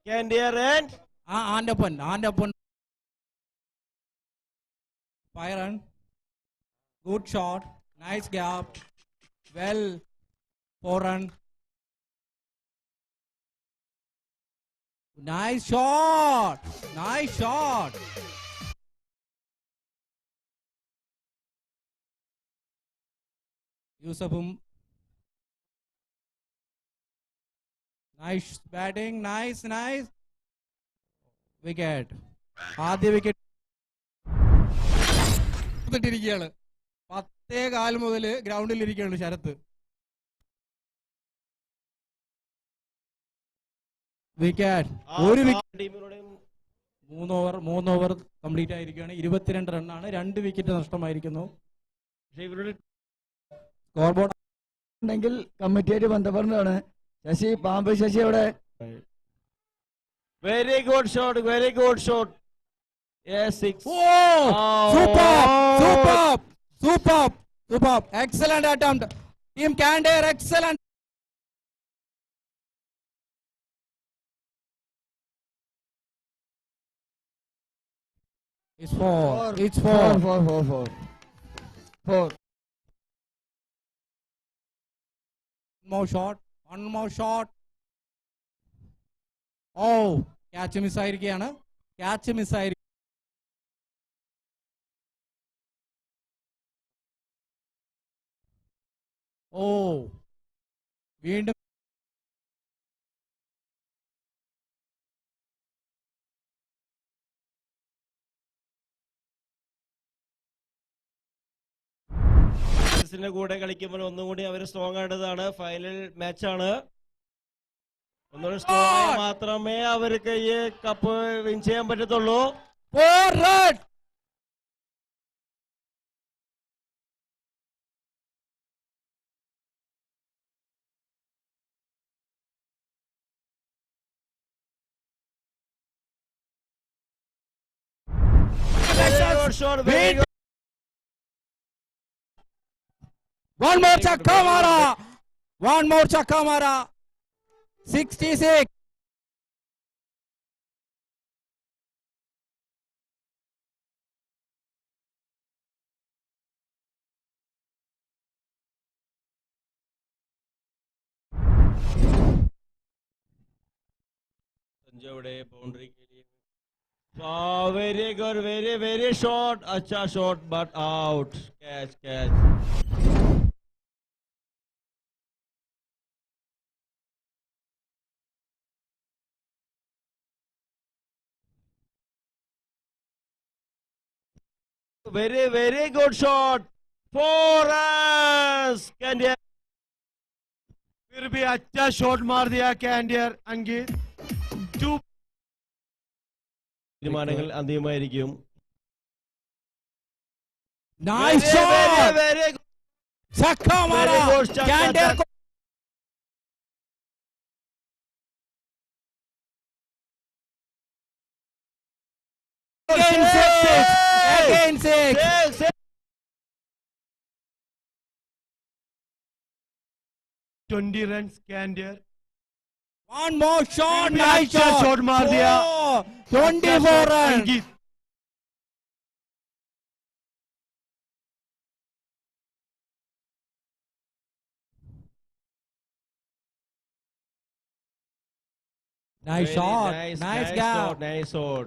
Candier and Andappan. Byron. Good shot. Nice gap. Well. 4-run. Nice shot. Nice shot. Yusufum. Nice batting. Nice. Wicket. ആദ്യ wicket ഇരിക്കുകയാണ്. 10:15 മുതൽ ഗ്രൗണ്ടിൽ ഇരിക്കുകയാണ് Sarath. Wicket. ഒരു wicket. 3 over complete ആയിരിക്കുകയാണ്. 22 റണ്ണാണ്. 2 wicket നഷ്ടമായിരിക്കുന്നു. Score board ഉണ്ടെങ്കിൽ കമ്മിറ്റിയായിട്ട് ബന്ധപ്പെടുന്നതാണ്. ശശി പാമ്പ് ശശി അവിടെ. Very good shot. Yes, 6. Superb. Excellent attempt. Team Candier, excellent. It's four. One more shot. Oh, catch മിസ്സായിരിക്കുകയാണ്. Oh, വീണ്ടും കൂടെ കളിക്കുമ്പോൾ ഒന്നുകൂടി അവർ സ്ട്രോങ് ആയിട്ടതാണ്. ഫൈനൽ മാച്ചാണ്. ഒന്നുകൂടി സ്ട്രോങ് ആയി മാത്രമേ അവർക്ക് ഈ കപ്പ് വിൻ ചെയ്യാൻ പറ്റത്തുള്ളൂ. 4 runs. Very good. One more Chakamara. 66. boundary के लिए. Very good, very short. अच्छा shot but out. Catch. Very good shot. 4 runs. Candier. फिर भी अच्छा शॉट मार दिया कैंडियर. अंकित 2 തീരുമാനങ്ങൾ അന്തിമമായിരിക്കും. Nice shot. Very good. Chakamara. Candier. Again six. 20 runs कैंडियर. One more shot. Nice shot मार दिया. 24 runs. अंकित Nice shot. Nice gap. Nice shot.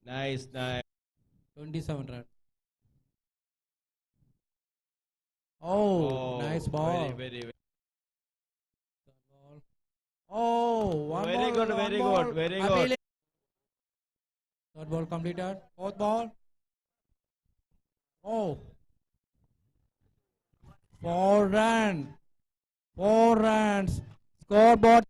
Nice. 27 runs. Oh, nice ball. Very. Oh, Very good. Third ball completed. Fourth ball. Oh. 4 runs. Scoreboard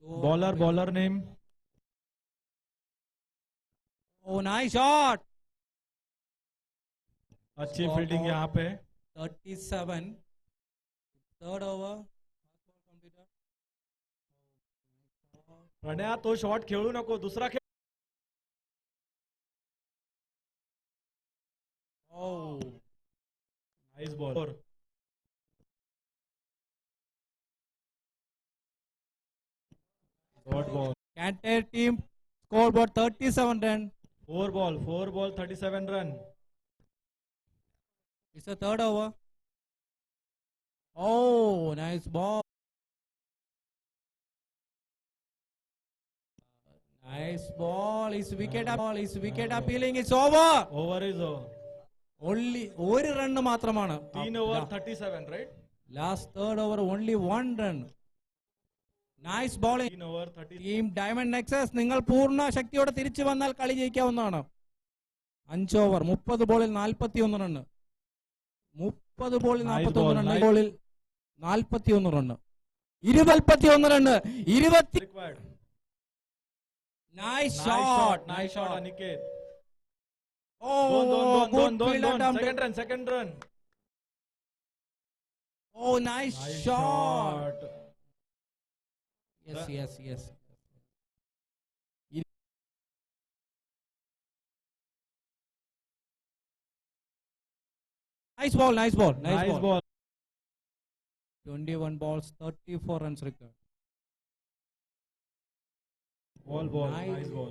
Bowler name. Oh, nice shot. अच्छी Score fielding ball. यहाँ पे. 37. Third over. Pranaya तो shot खेळू नको, दुसरा खेळ. Oh, nice ball. Dot ball. Canter team scoreboard 37 run. 4 ball 37 run. It's the third over. Oh, nice ball. Nice ball. His wicket up. His wicket appealing. It's over. Over is over. Only ഒരു run മാത്രമാണ്. 3 over 37, right? Last third over only 1 run. Nice bowling. 3 over 30. Team diamond Nexus നിങ്ങൾ പൂർണ്ണ ശക്തിയോടെ തിരിച്ചു വന്നാൽ കളി ജയിക്കാവുന്നതാണ്. 5 over 30 ബോളിൽ 41 run. 30 ബോളിൽ 41 റണ്ണ്. ബോളിൽ 41 run. 21 run. 20. Required. Nice shot. Nice shot, Aniket. Oh, good field attempt. Second run. Oh, nice shot. Yes. Nice ball. 21 balls, 34 runs required. Nice ball.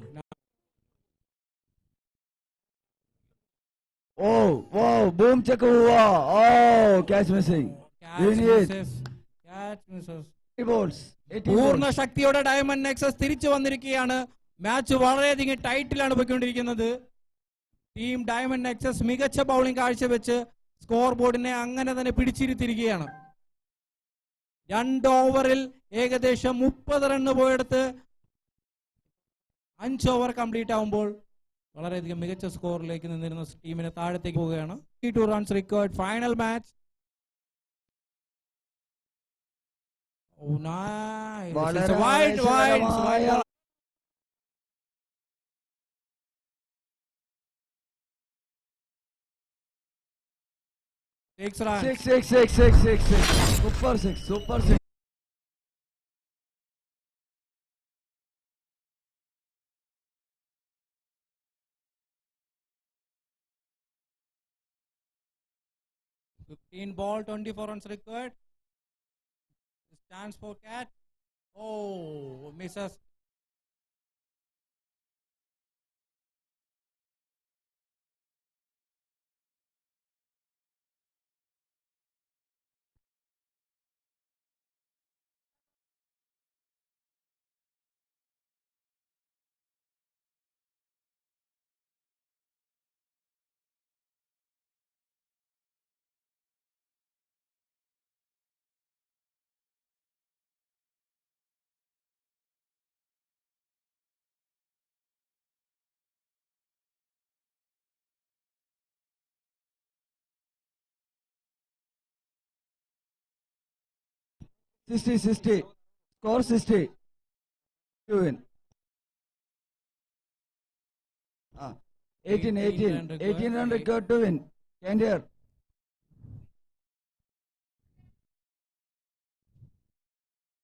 Oh, wow, boom check हुआ. Oh, catch missing. Catch misses. 3 balls. 18 പൂർണ്ണ balls. ശക്തിയോടെ diamond Nexus തിരിച്ചു വന്നിരിക്കുകയാണ്. Match വളരെയധികം ടൈറ്റിലാണ് പോയിക്കൊണ്ടിരിക്കുന്നത്. Team diamond Nexus മികച്ച bowling കാഴ്ചവെച്ച് score ബോർഡിനെ അങ്ങനെ തന്നെ പിടിച്ചിരുത്തിയിരിക്കുകയാണ്. 2 ഓവറിൽ ഏകദേശം 30 റണ്ണ് പോയെടുത്ത് 5 ഓവർ കംപ്ലീറ്റ് ആവുമ്പോൾ വളരെയധികം മികച്ച സ്കോറിലേക്ക് നിന്നിരുന്ന ടീമിനെ താഴത്തേക്ക് പോവുകയാണ്. 2 runs required. Final match. Oh, nice. It's a wide. Six runs. 6. Super 6. Fifteen ball, 24 runs required. Stands for cat. Oh, misses. Sixty. Score 60. To win. 18 run required to win. Candier.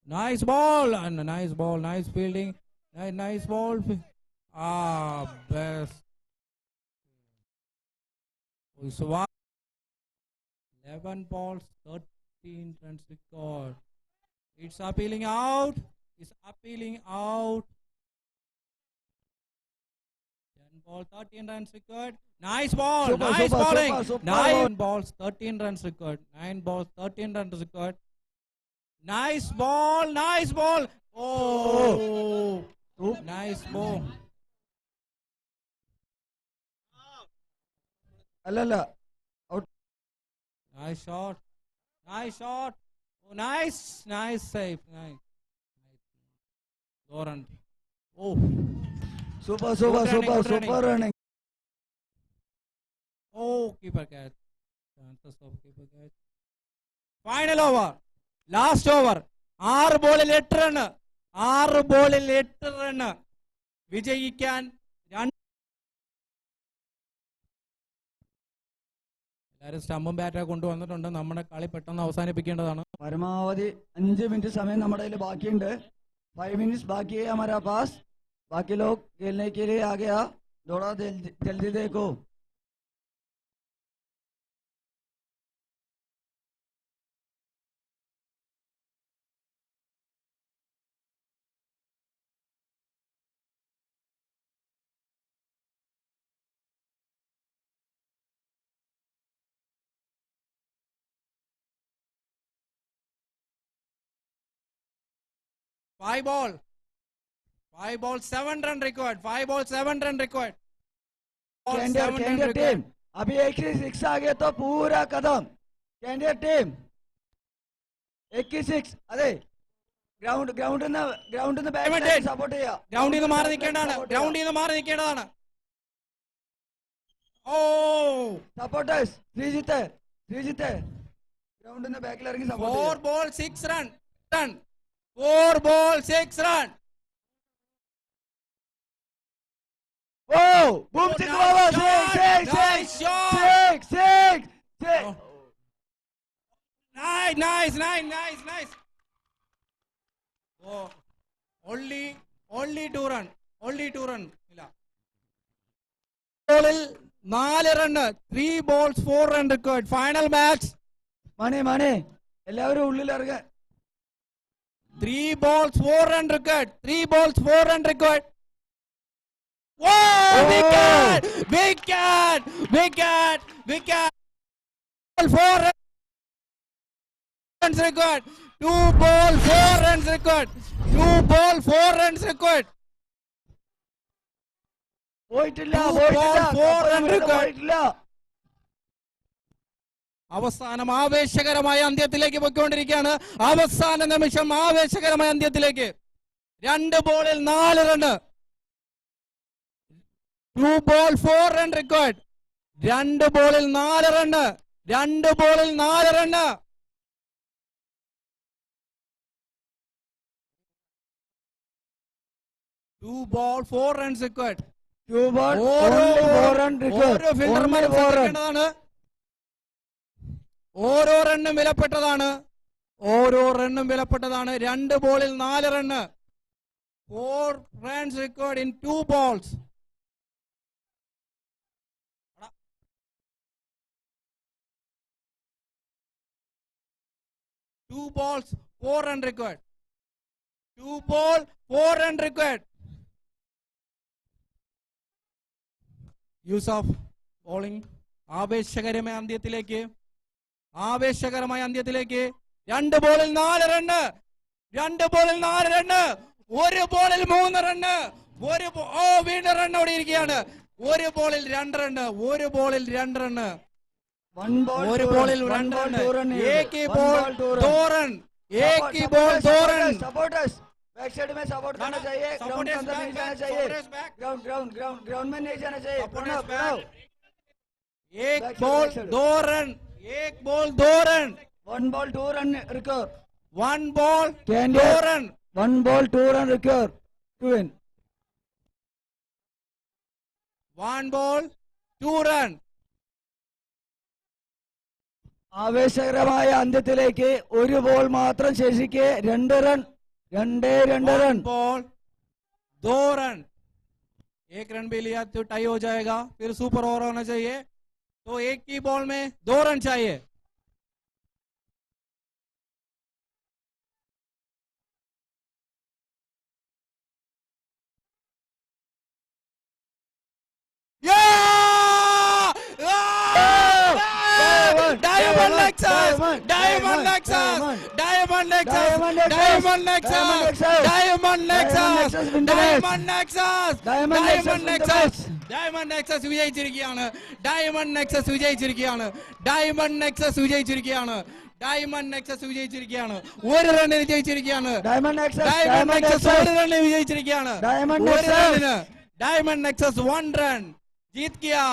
Nice ball and nice fielding. Nice ball. Best. So 11 balls, 13 runs required. It's appealing out. 10 ball, 13 runs required. Nice ball. Super, nice super, bowling. super 9 balls, 13 runs required. 9 balls, 13 runs required. Nice ball. Oh. Nice ball. Alala. Out. Nice shot. Oh, nice save. Nice. Go run. Oh. Super running. Oh, keeper catch. Chances of keeper catch. Final over. Last over. 6 ball 8 run. 6 ബോളിൽ 8 run വിജയിക്കാൻ എല്ലാവരും സ്റ്റമ്പും ബാറ്റൊക്കെ കൊണ്ടുവന്നിട്ടുണ്ട്. നമ്മുടെ കളി പെട്ടെന്ന് അവസാനിപ്പിക്കേണ്ടതാണ്. പരമാവധി 5 minute സമയം നമ്മുടെ കയ്യിൽ ബാക്കിയുണ്ട്. 5 मिनट्स बाकी है हमारा पास. बाकी लोग खेलने के लिए आ गया. थोड़ा जल्दी देखो. Five ball, 7 run required. 5 ball, 7 run required. कैंडियर team अभी 1 आ गया तो पूरा कदम. कैंडियर टीम 1 अरे ഗ്രൗണ്ട് സപ്പോർട്ട് ചെയ്യാം. ഗ്രൗണ്ടിൽ നിന്ന് മാറി നിൽക്കേണ്ടതാണ്. ഓ സപ്പോർട്ടേഴ്സ് ശ്രീജിത്ത് ഗ്രൗണ്ടിന്റെ ബാക്കിൽ ഇറങ്ങി support 4 ball, 6 run. 4 ball, 6 run. Oh, boom, six, Nice shot. six. Oh. Nice. Oh, only 2 run. ഇല്ല. ബോളിൽ 4 run. 3 balls, 4 run required. Final match. മണി എല്ലാവരും ഉള്ളിൽ ഇറങ്ങ. 3 balls, 4 run required. 3 balls, 4 run required. Whoa! Wicket! 4 runs required. 2 ball, 4 runs required. 2 ball, 4 runs required. പോയിട്ടില്ല. അവസാനം ആവേശകരമായ അന്ത്യത്തിലേക്ക് പോയിക്കൊണ്ടിരിക്കുകയാണ്. അവസാന നിമിഷം ആവേശകരമായ അന്ത്യത്തിലേക്ക്. 2 ബോളിൽ 4 റൺ. 2 ball, 4 run required. 2 ബോളിൽ 4 റൺ. 2 ബോളിൽ 4 run. Two ball, 4 runs required. ഓരോ ഫീൽഡർമാരും ശ്രദ്ധിക്കേണ്ടതാണ്. ഓരോ റണ്ണും വിലപ്പെട്ടതാണ്. 2 ബോളിൽ 4 run. 4 runs required in 2 balls. 2 balls, 4 run required. 2 ball, 4 run required. Yusuf bowling. ആവേശകരമായ അന്ത്യത്തിലേക്ക്. 2 ബോളിൽ 4 റൺ. 1 ബോളിൽ 3 റൺ. വീണ്ടും റൺ ഓടിയിരിക്കുകയാണ്. 1 ബോളിൽ 2 റൺ. 1 ബോളിൽ 2 റൺ. एक ही ball 2 run. Supporters back side में सपोर्ट करना चाहिए. ग्राउंड के अंदर नहीं जाना चाहिए. ग्राउंड में नहीं जाना चाहिए. एक ball 2 run. 1 ball 2 run record. 1 ball 2 run. 1 ball 2 run record to win. 1 ball 2 run. ആവേശകരമായ അന്ത്യത്തിലേക്ക് 1 ബോൾ മാത്രം ശേഷിക്കെ 2 run. 2 run. Ball 2 run. 1 run भी लिया तो टाई हो जाएगा. फिर सुपर ओवर होना चाहिए. तो एक ही बॉल में 2 रन चाहिए. Diamond Nexus. വിജയിച്ചിരിക്കുകയാണ്. ഡയമണ്ട് നെക്സസ് വിജയിച്ചിരിക്കുകയാണ്. ഒരു റണ്ണിന് ജയിച്ചിരിക്കുകയാണ്. ഡയമണ്ട് നെക്സസ് 1 റണ്ണിന് വിജയിച്ചിരിക്കുകയാണ്. Diamond Nexus 1 run. जीत गया.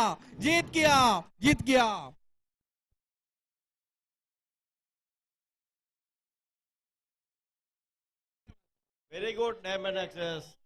Very good, Diamond Access.